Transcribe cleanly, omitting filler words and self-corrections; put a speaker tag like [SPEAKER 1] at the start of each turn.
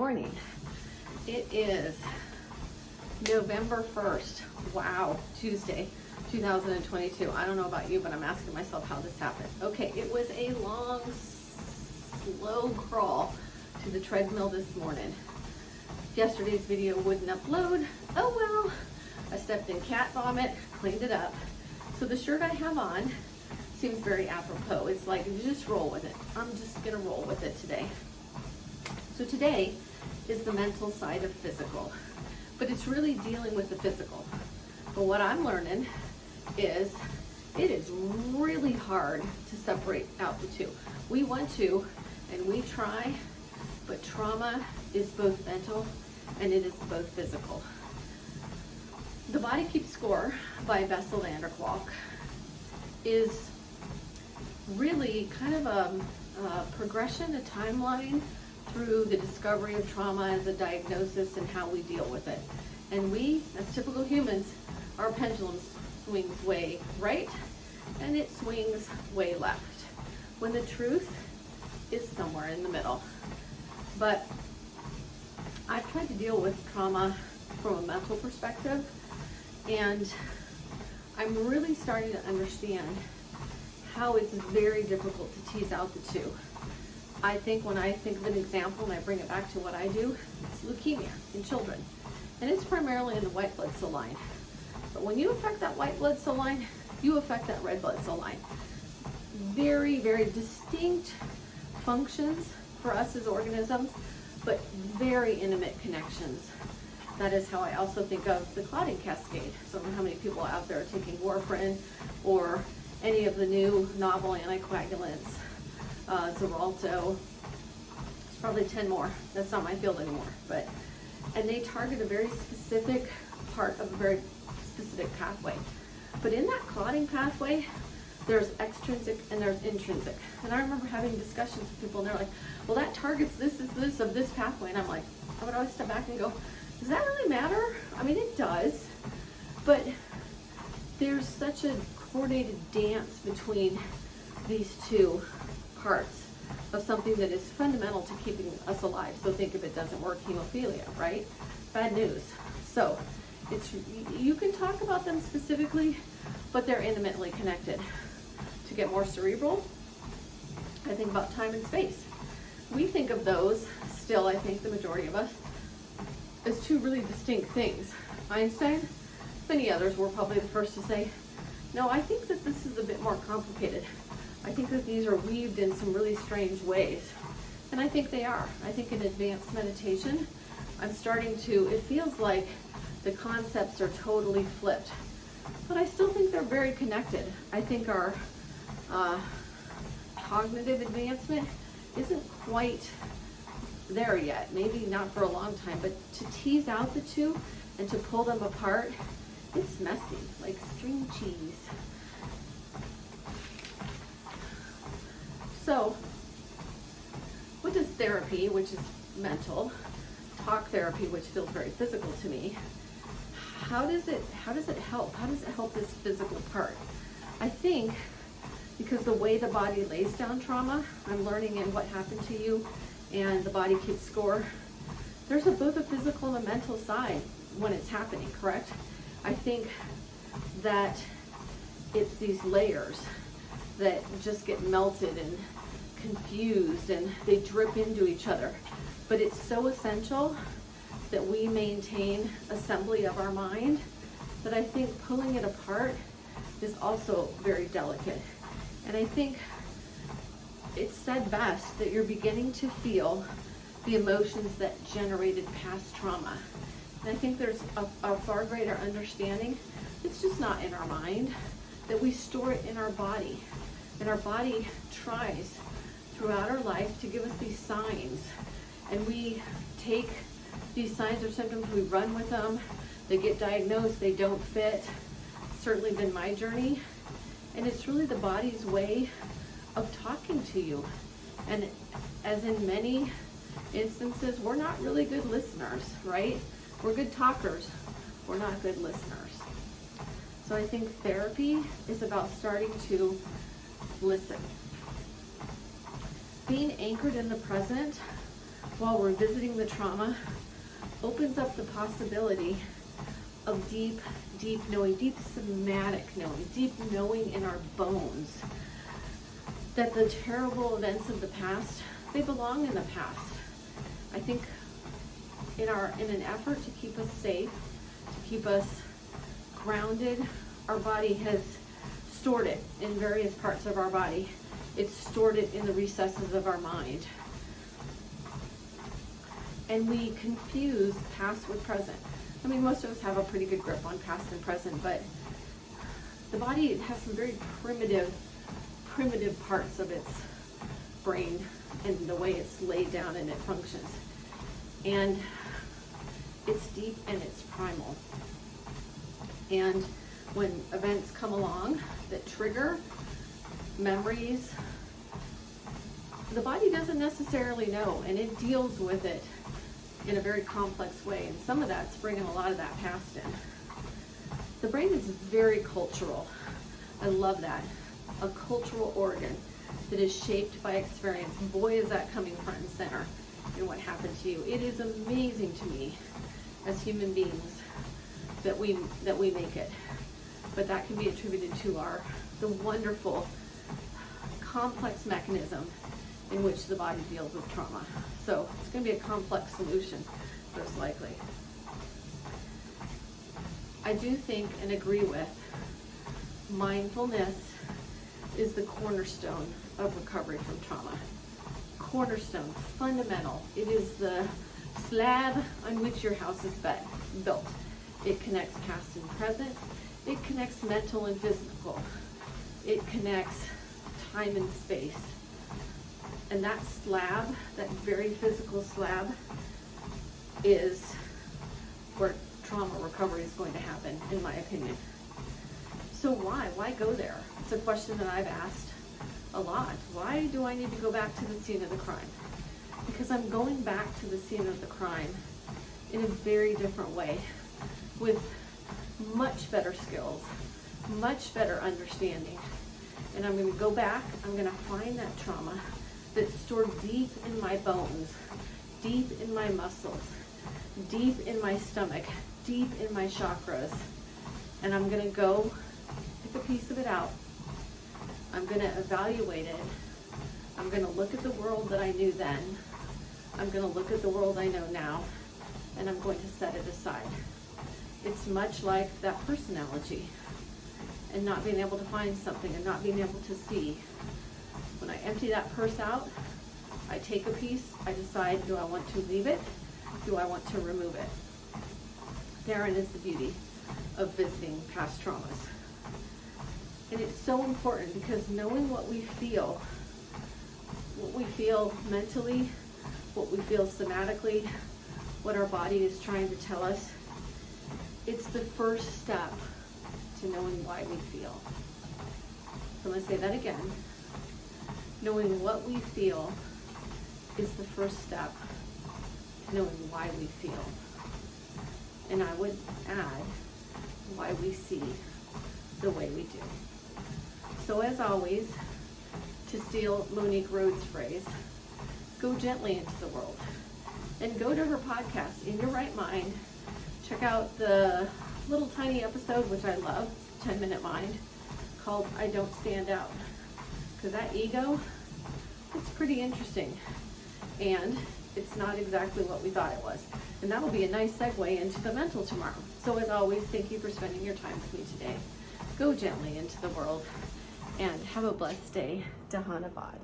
[SPEAKER 1] morning. It is November 1st. Wow, Tuesday, 2022. I don't know about you, but I'm asking myself how this happened. Okay, it was a long, slow crawl to the treadmill this morning. Yesterday's video wouldn't upload. Oh well. I stepped in cat vomit, cleaned it up. So the shirt I have on seems very apropos. It's like, just roll with it. I'm just gonna roll with it today. So today is the mental side of physical, but it's really dealing with the physical. But what I'm learning is it is really hard to separate out the two. We want to, and we try, but trauma is both mental and it is both physical. The Body Keeps Score by Bessel and Kolk is really kind of a progression, a timeline through the discovery of trauma as a diagnosis and how we deal with it. And we, as typical humans, our pendulum swings way right and it swings way left, when the truth is somewhere in the middle. But I've tried to deal with trauma from a mental perspective, and I'm really starting to understand how it's very difficult to tease out the two. I think when I think of an example and I bring it back to what I do, it's leukemia in children. And it's primarily in the white blood cell line. But when you affect that white blood cell line, you affect that red blood cell line. Very, very distinct functions for us as organisms, but very intimate connections. That is how I also think of the clotting cascade. So I don't know how many people out there are taking warfarin or any of the new novel anticoagulants, Xarelto. It's probably 10 more. That's not my field anymore. And they target a very specific part of a very specific pathway. But in that clotting pathway, there's extrinsic and there's intrinsic. And I remember having discussions with people and they're like, well, that targets this of this pathway. And I'm like, I would always step back and go, does that really matter? I mean, it does, but there's such a coordinated dance between these two parts of something that is fundamental to keeping us alive. So think if it doesn't work, hemophilia, right? Bad news. So you can talk about them specifically, but they're intimately connected. To get more cerebral, I think about time and space. We think of those, still I think the majority of us, as two really distinct things. Einstein, many others were probably the first to say, no, I think that this is a bit more complicated. I think that these are weaved in some really strange ways. And I think they are. I think in advanced meditation, I'm starting to, it feels like the concepts are totally flipped. But I still think they're very connected. I think our cognitive advancement isn't quite there yet, maybe not for a long time, but to tease out the two and to pull them apart, it's messy, like string cheese. So what does therapy, which is mental, talk therapy, which feels very physical to me, how does it help? How does it help this physical part? I think because the way the body lays down trauma, I'm learning in What Happened to You and the Body Keeps Score, there's both a physical and a mental side when it's happening, correct? I think that it's these layers that just get melted and confused and they drip into each other. But it's so essential that we maintain assembly of our mind that I think pulling it apart is also very delicate. And I think it's said best that you're beginning to feel the emotions that generated past trauma. And I think there's a far greater understanding. It's just not in our mind, that we store it in our body. And our body tries throughout our life to give us these signs. And we take these signs or symptoms, we run with them, they get diagnosed, they don't fit. It's certainly been my journey. And it's really the body's way of talking to you. And as in many instances, we're not really good listeners, right? We're good talkers, we're not good listeners. So I think therapy is about starting to listen. Being anchored in the present while revisiting the trauma, opens up the possibility of deep, deep knowing, deep somatic knowing, deep knowing in our bones that the terrible events of the past, they belong in the past. I think in an effort to keep us safe, to keep us grounded, our body has stored it in various parts of our body. It's stored it in the recesses of our mind. And we confuse past with present. I mean, most of us have a pretty good grip on past and present, but the body has some very primitive parts of its brain and the way it's laid down and it functions. And it's deep and it's primal. And when events come along that trigger memories, the body doesn't necessarily know, and it deals with it in a very complex way, and some of that's bringing a lot of that past in. The brain is very cultural. I love that. A cultural organ that is shaped by experience. Boy, is that coming front and center in what happened to you. It is amazing to me as human beings that we make it. But that can be attributed to the wonderful, complex mechanism in which the body deals with trauma. So it's going to be a complex solution, most likely. I do think and agree with mindfulness is the cornerstone of recovery from trauma. Cornerstone, fundamental. It is the slab on which your house is built. It connects past and present. It connects mental and physical. It connects time and space. And that slab, that very physical slab, is where trauma recovery is going to happen, in my opinion. So why? Why go there? It's a question that I've asked a lot. Why do I need to go back to the scene of the crime? Because I'm going back to the scene of the crime in a very different way, with much better skills, much better understanding. And I'm going to go back, I'm going to find that trauma that's stored deep in my bones, deep in my muscles, deep in my stomach, deep in my chakras. And I'm going to go pick a piece of it out. I'm going to evaluate it. I'm going to look at the world that I knew then. I'm going to look at the world I know now, and I'm going to set it aside. It's much like that purse analogy, and not being able to find something and not being able to see. When I empty that purse out, I take a piece, I decide, do I want to leave it? Do I want to remove it? Therein is the beauty of visiting past traumas. And it's so important, because knowing what we feel mentally, what we feel somatically, what our body is trying to tell us, it's the first step to knowing why we feel. So I'm going to say that again. Knowing what we feel is the first step to knowing why we feel. And I would add, why we see the way we do. So as always, to steal Monique Rhodes' phrase, go gently into the world. And go to her podcast, In Your Right Mind. Check out the little tiny episode, which I love, 10-Minute Mind, called I Don't Stand Out. Because that ego, it's pretty interesting. And it's not exactly what we thought it was. And that'll be a nice segue into the mental tomorrow. So as always, thank you for spending your time with me today. Go gently into the world and have a blessed day. Dahanavad.